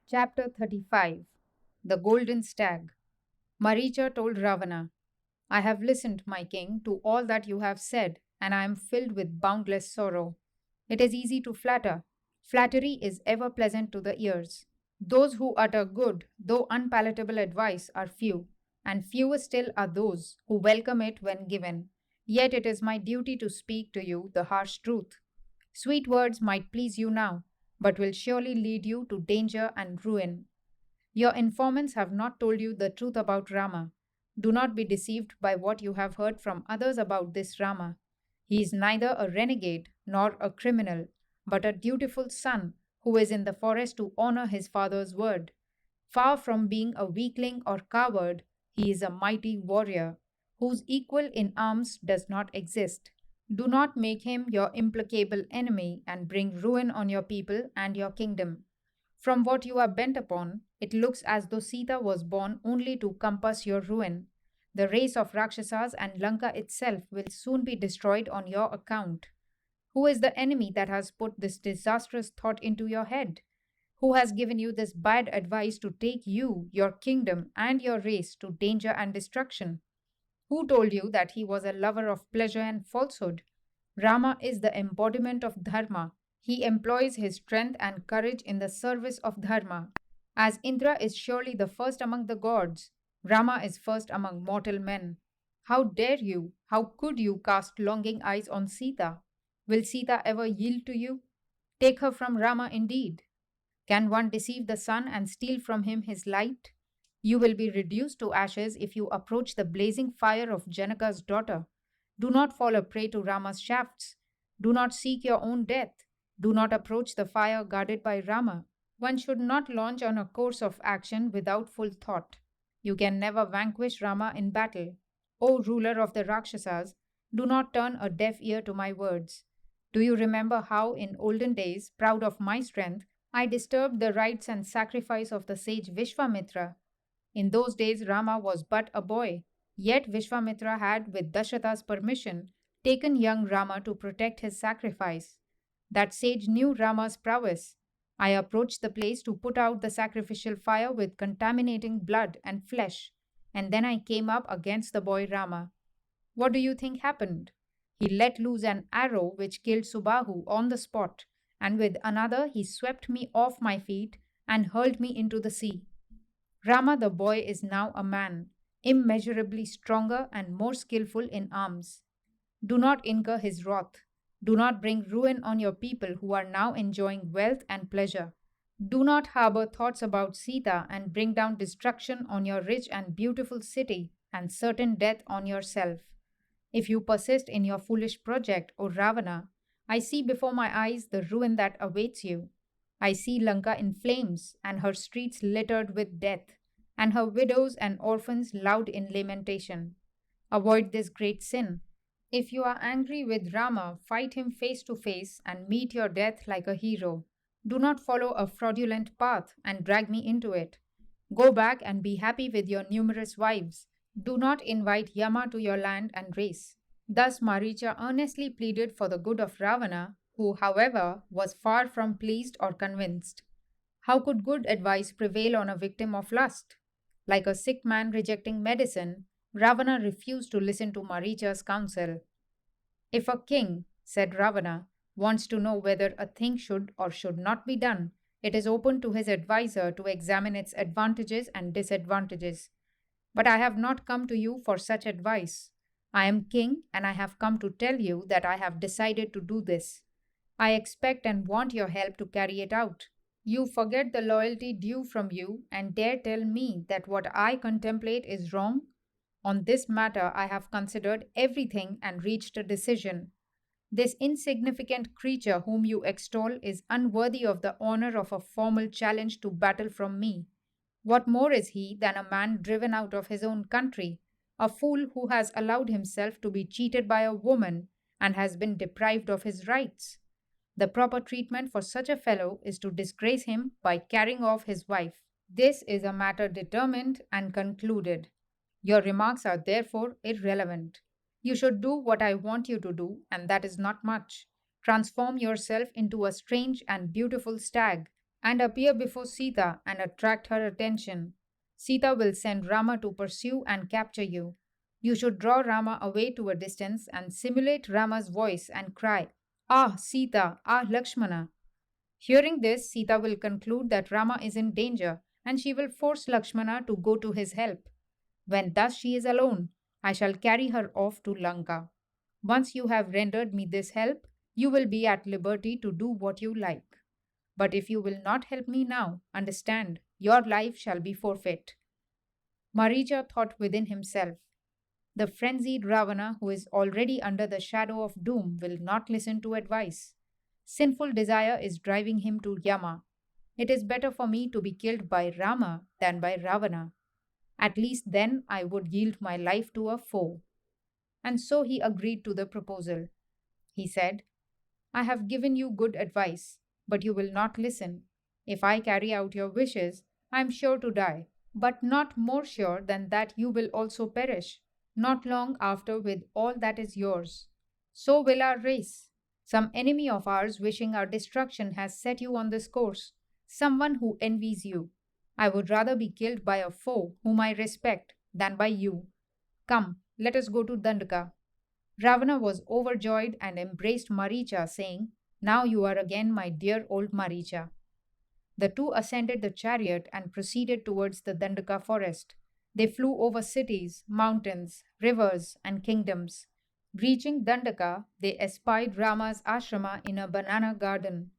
Chapter 35 The Golden Stag. Maricha told Ravana, I have listened, my king, to all that you have said, and I am filled with boundless sorrow. It is easy to flatter. Flattery is ever pleasant to the ears. Those who utter good, though unpalatable advice are few, and fewer still are those who welcome it when given. Yet it is my duty to speak to you the harsh truth. Sweet words might please you now, but will surely lead you to danger and ruin. Your informants have not told you the truth about Rama. Do not be deceived by what you have heard from others about this Rama. He is neither a renegade nor a criminal, but a dutiful son who is in the forest to honor his father's word. Far from being a weakling or coward, he is a mighty warrior, whose equal in arms does not exist. Do not make him your implacable enemy and bring ruin on your people and your kingdom. From what you are bent upon, it looks as though Sita was born only to compass your ruin. The race of Rakshasas and Lanka itself will soon be destroyed on your account. Who is the enemy that has put this disastrous thought into your head? Who has given you this bad advice to take you, your kingdom, and your race to danger and destruction? Who told you that he was a lover of pleasure and falsehood? Rama is the embodiment of Dharma. He employs his strength and courage in the service of Dharma. As Indra is surely the first among the gods, Rama is first among mortal men. How dare you, how could you cast longing eyes on Sita? Will Sita ever yield to you? Take her from Rama indeed. Can one deceive the sun and steal from him his light? You will be reduced to ashes if you approach the blazing fire of Janaka's daughter. Do not fall a prey to Rama's shafts. Do not seek your own death. Do not approach the fire guarded by Rama. One should not launch on a course of action without full thought. You can never vanquish Rama in battle. O ruler of the Rakshasas, do not turn a deaf ear to my words. Do you remember how, in olden days, proud of my strength, I disturbed the rites and sacrifice of the sage Vishwamitra? In those days, Rama was but a boy, yet Vishwamitra had, with Dashatha's permission, taken young Rama to protect his sacrifice. That sage knew Rama's prowess. I approached the place to put out the sacrificial fire with contaminating blood and flesh, and then I came up against the boy Rama. What do you think happened? He let loose an arrow which killed Subahu on the spot, and with another he swept me off my feet and hurled me into the sea. Rama the boy is now a man, immeasurably stronger and more skillful in arms. Do not incur his wrath. Do not bring ruin on your people who are now enjoying wealth and pleasure. Do not harbor thoughts about Sita and bring down destruction on your rich and beautiful city and certain death on yourself. If you persist in your foolish project, O Ravana, I see before my eyes the ruin that awaits you. I see Lanka in flames and her streets littered with death, and her widows and orphans loud in lamentation. Avoid this great sin. If you are angry with Rama, fight him face to face and meet your death like a hero. Do not follow a fraudulent path and drag me into it. Go back and be happy with your numerous wives. Do not invite Yama to your land and race. Thus Maricha earnestly pleaded for the good of Ravana, who, however, was far from pleased or convinced. How could good advice prevail on a victim of lust? Like a sick man rejecting medicine, Ravana refused to listen to Maricha's counsel. If a king, said Ravana, wants to know whether a thing should or should not be done, it is open to his adviser to examine its advantages and disadvantages. But I have not come to you for such advice. I am king and I have come to tell you that I have decided to do this. I expect and want your help to carry it out. You forget the loyalty due from you and dare tell me that what I contemplate is wrong? On this matter, I have considered everything and reached a decision. This insignificant creature whom you extol is unworthy of the honor of a formal challenge to battle from me. What more is he than a man driven out of his own country, a fool who has allowed himself to be cheated by a woman and has been deprived of his rights? The proper treatment for such a fellow is to disgrace him by carrying off his wife. This is a matter determined and concluded. Your remarks are therefore irrelevant. You should do what I want you to do, and that is not much. Transform yourself into a strange and beautiful stag, and appear before Sita and attract her attention. Sita will send Rama to pursue and capture you. You should draw Rama away to a distance and simulate Rama's voice and cry, Ah, Sita, ah, Lakshmana. Hearing this, Sita will conclude that Rama is in danger and she will force Lakshmana to go to his help. When thus she is alone, I shall carry her off to Lanka. Once you have rendered me this help, you will be at liberty to do what you like. But if you will not help me now, understand, your life shall be forfeit. Maricha thought within himself, the frenzied Ravana, who is already under the shadow of doom, will not listen to advice. Sinful desire is driving him to Yama. It is better for me to be killed by Rama than by Ravana. At least then I would yield my life to a foe. And so he agreed to the proposal. He said, I have given you good advice, but you will not listen. If I carry out your wishes, I am sure to die, but not more sure than that you will also perish, not long after with all that is yours. So will our race. Some enemy of ours wishing our destruction has set you on this course, someone who envies you. I would rather be killed by a foe whom I respect than by you. Come, let us go to Dandaka. Ravana was overjoyed and embraced Maricha, saying, Now you are again my dear old Maricha. The two ascended the chariot and proceeded towards the Dandaka forest. They flew over cities, mountains, rivers, and kingdoms. Reaching Dandaka, they espied Rama's ashrama in a banana garden.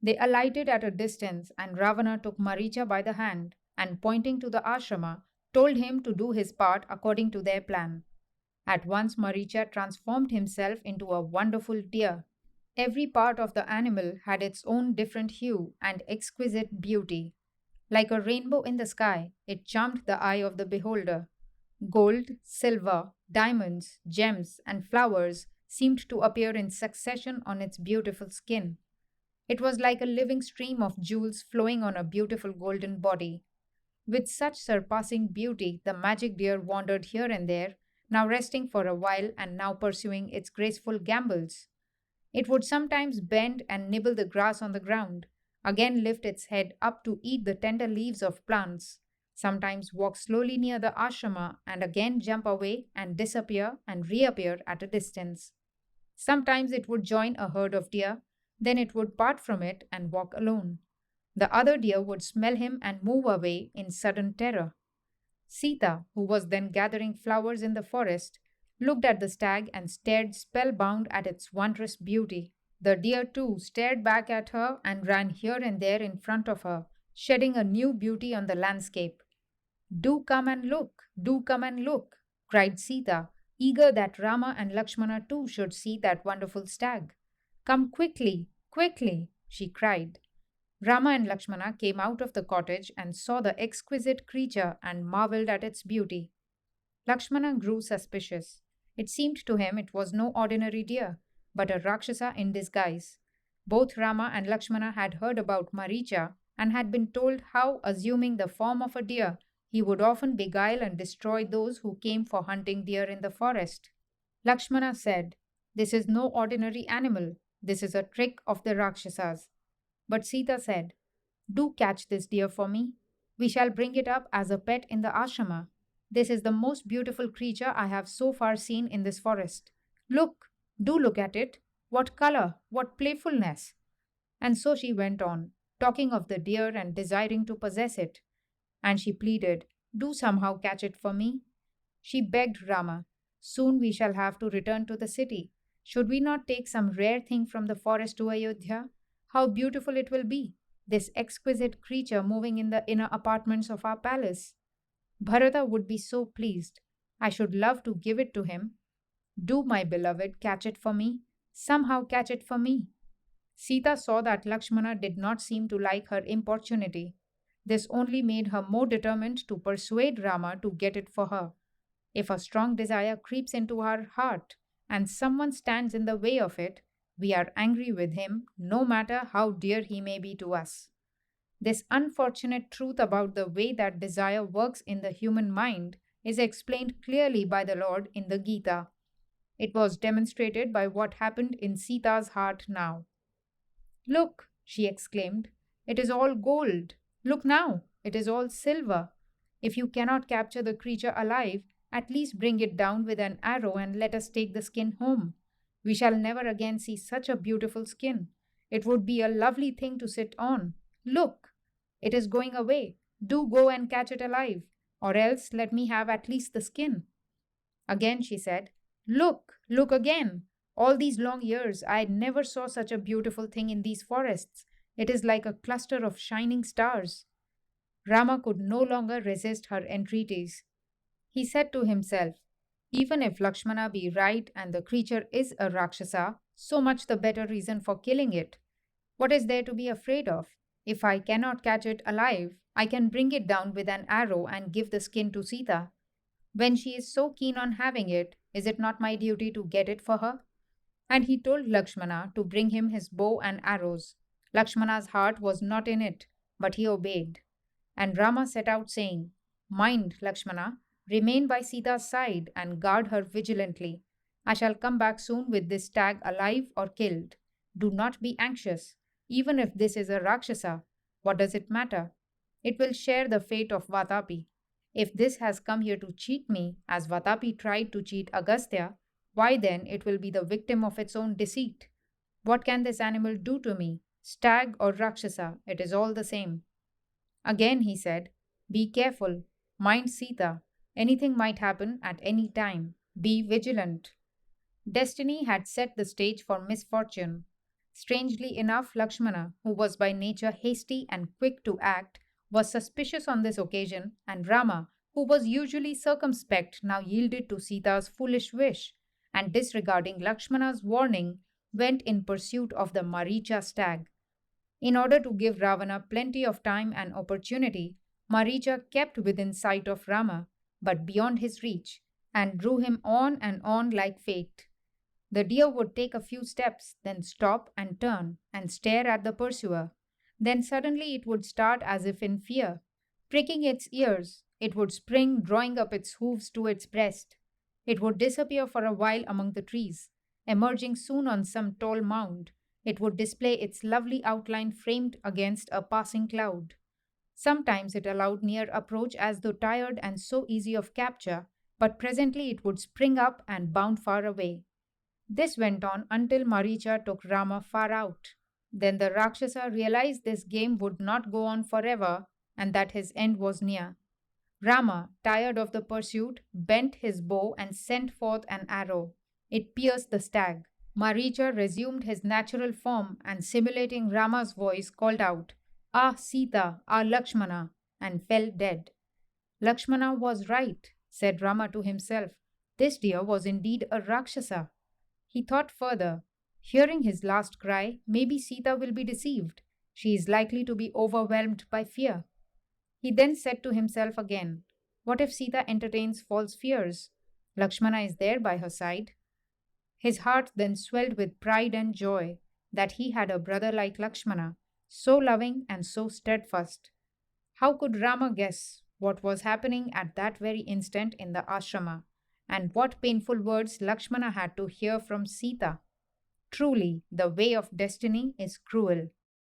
They alighted at a distance, and Ravana took Maricha by the hand and, pointing to the ashrama, told him to do his part according to their plan. At once, Maricha transformed himself into a wonderful deer. Every part of the animal had its own different hue and exquisite beauty. Like a rainbow in the sky, it charmed the eye of the beholder. Gold, silver, diamonds, gems, and flowers seemed to appear in succession on its beautiful skin. It was like a living stream of jewels flowing on a beautiful golden body. With such surpassing beauty, the magic deer wandered here and there, now resting for a while and now pursuing its graceful gambols. It would sometimes bend and nibble the grass on the ground, again lift its head up to eat the tender leaves of plants, sometimes walk slowly near the ashrama and again jump away and disappear and reappear at a distance. Sometimes it would join a herd of deer, then it would part from it and walk alone. The other deer would smell him and move away in sudden terror. Sita, who was then gathering flowers in the forest, looked at the stag and stared spellbound at its wondrous beauty. The deer too stared back at her and ran here and there in front of her, shedding a new beauty on the landscape. Do come and look, do come and look, cried Sita, eager that Rama and Lakshmana too should see that wonderful stag. Come quickly, quickly, she cried. Rama and Lakshmana came out of the cottage and saw the exquisite creature and marveled at its beauty. Lakshmana grew suspicious. It seemed to him it was no ordinary deer, but a Rakshasa in disguise. Both Rama and Lakshmana had heard about Maricha and had been told how, assuming the form of a deer, he would often beguile and destroy those who came for hunting deer in the forest. Lakshmana said, This is no ordinary animal. This is a trick of the Rakshasas. But Sita said, Do catch this deer for me. We shall bring it up as a pet in the ashrama. This is the most beautiful creature I have so far seen in this forest. Look, do look at it. What color, what playfulness. And so she went on, talking of the deer and desiring to possess it. And she pleaded, Do somehow catch it for me. She begged Rama, Soon we shall have to return to the city. Should we not take some rare thing from the forest to Ayodhya? How beautiful it will be, this exquisite creature moving in the inner apartments of our palace. Bharata would be so pleased. I should love to give it to him. Do, my beloved, catch it for me. Somehow catch it for me. Sita saw that Lakshmana did not seem to like her importunity. This only made her more determined to persuade Rama to get it for her. If a strong desire creeps into our heart and someone stands in the way of it, we are angry with him, no matter how dear he may be to us. This unfortunate truth about the way that desire works in the human mind is explained clearly by the Lord in the Gita. It was demonstrated by what happened in Sita's heart now. Look, she exclaimed, It is all gold. Look now, it is all silver. If you cannot capture the creature alive, at least bring it down with an arrow and let us take the skin home. We shall never again see such a beautiful skin. It would be a lovely thing to sit on. Look, it is going away. Do go and catch it alive, or else let me have at least the skin. Again she said, Look, look again. All these long years I never saw such a beautiful thing in these forests. It is like a cluster of shining stars. Rama could no longer resist her entreaties. He said to himself, Even if Lakshmana be right and the creature is a Rakshasa, so much the better reason for killing it. What is there to be afraid of? If I cannot catch it alive, I can bring it down with an arrow and give the skin to Sita. When she is so keen on having it, is it not my duty to get it for her? And he told Lakshmana to bring him his bow and arrows. Lakshmana's heart was not in it, but he obeyed. And Rama set out saying, Mind, Lakshmana, remain by Sita's side and guard her vigilantly. I shall come back soon with this stag alive or killed. Do not be anxious. Even if this is a Rakshasa, what does it matter? It will share the fate of Vatapi. If this has come here to cheat me, as Vatapi tried to cheat Agastya, why then it will be the victim of its own deceit. What can this animal do to me? Stag or Rakshasa, it is all the same. Again he said, Be careful. Mind Sita. Anything might happen at any time. Be vigilant. Destiny had set the stage for misfortune. Strangely enough, Lakshmana, who was by nature hasty and quick to act, was suspicious on this occasion, and Rama, who was usually circumspect, now yielded to Sita's foolish wish, and disregarding Lakshmana's warning, went in pursuit of the Maricha stag. In order to give Ravana plenty of time and opportunity, Maricha kept within sight of Rama, but beyond his reach, and drew him on and on like fate. The deer would take a few steps, then stop and turn, and stare at the pursuer. Then suddenly it would start as if in fear. Pricking its ears, it would spring, drawing up its hooves to its breast. It would disappear for a while among the trees. Emerging soon on some tall mound, it would display its lovely outline framed against a passing cloud. Sometimes it allowed near approach as though tired and so easy of capture, but presently it would spring up and bound far away. This went on until Maricha took Rama far out. Then the Rakshasa realized this game would not go on forever and that his end was near. Rama, tired of the pursuit, bent his bow and sent forth an arrow. It pierced the stag. Maricha resumed his natural form and, simulating Rama's voice, called out, Ah Sita, ah Lakshmana, and fell dead. Lakshmana was right, said Rama to himself. This deer was indeed a Rakshasa. He thought further. Hearing his last cry, maybe Sita will be deceived. She is likely to be overwhelmed by fear. He then said to himself again, What if Sita entertains false fears? Lakshmana is there by her side. His heart then swelled with pride and joy that he had a brother like Lakshmana, so loving and so steadfast. How could Rama guess what was happening at that very instant in the ashrama, and what painful words Lakshmana had to hear from Sita? Truly, the way of destiny is cruel.